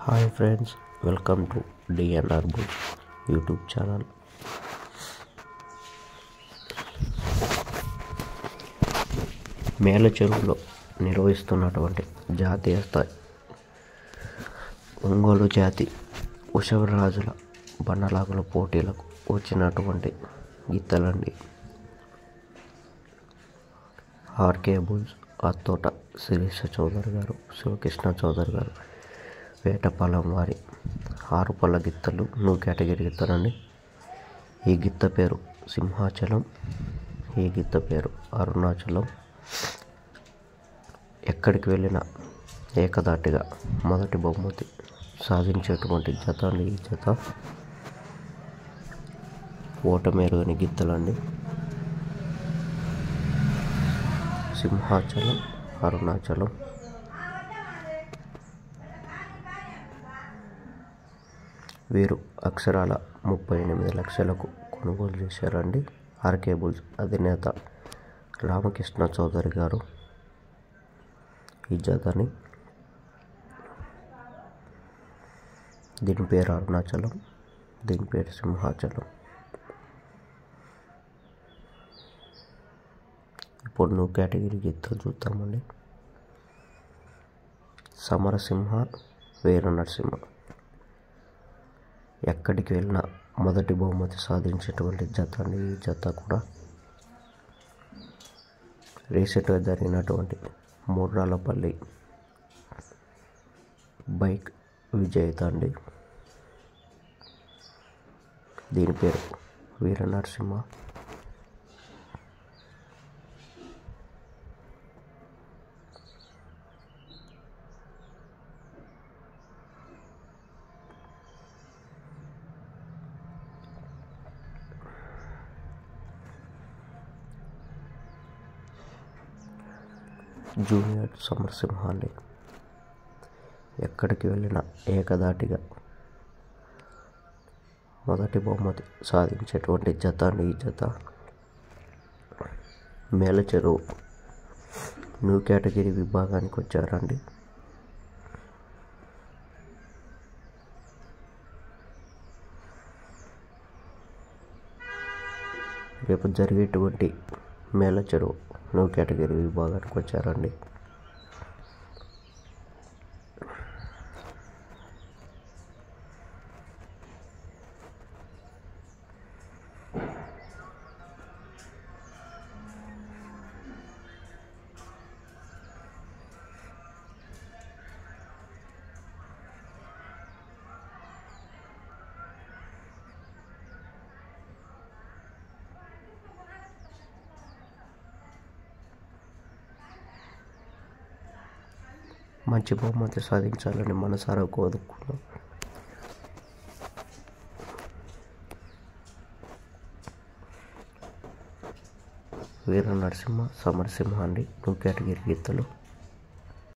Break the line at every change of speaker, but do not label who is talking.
Hi friends, welcome to DNR bulls YouTube channel. మేలచెరువులో నిర్వహిస్తున్నటువంటి జాతీయ స్థాయి ఒంగోలు జాతి ఉషవరాజుల బండలాగుల పోటీలకు వచ్చినటువంటి గిత్తలండి. ఆర్కే బుల్స్, అత్తోట శిరీష చౌదరి గారు, శివకృష్ణ చౌదరి గారు, వేటపాలెం వారి 6 పళ్ళ గిత్తలు, నువ్వు కేటగిరీ గిత్తలండి. ఈ గిత్త పేరు సింహాచలం, ఈ గిత్త పేరు అరుణాచలం. ఎక్కడికి వెళ్ళినా ఏకదాటిగా మొదటి బహుమతి సాధించేటువంటి జత అండి. ఈ జత ఓటమేరుగని గిత్తలండి. సింహాచలం, అరుణాచలం. వీరు అక్షరాల 38 లక్షలకు కొనుగోలు చేశారండి. ఆర్కే బుల్స్ అధినేత రామకృష్ణ చౌదరి గారు ఈ జతని. దీని పేరు అరుణాచలం, దీని పేరు సింహాచలం. ఇప్పుడు నువ్వు కేటగిరీ గిత్తలు చూద్దామండి. సమరసింహ, వీర నరసింహ. ఎక్కడికి వెళ్ళినా మొదటి బహుమతి సాధించేటువంటి జత అండి. ఈ జత కూడా రీసెంట్గా జరిగినటువంటి మూడ్రాళ్ళపల్లి బైక్ విజేత అండి. దీని పేరు వీర నరసింహ. జూనియర్ సమరసింహ అండి. ఎక్కడికి వెళ్ళినా ఏకదాటిగా మొదటి బహుమతి సాధించేటువంటి జత అండి. ఈ జత మేలచెరువు న్యూ కేటగిరీ విభాగానికి వచ్చారండి. రేపు జరిగేటువంటి మేలచెరువు న్యూ కేటగిరీ విభాగానికి వచ్చారండి. మంచి బహుమతి సాధించాలని మనసారా కోరుకున్నాం. వీర నరసింహ, సమరసింహ అండి. న్యూ కేటగిరీ గిత్తలు.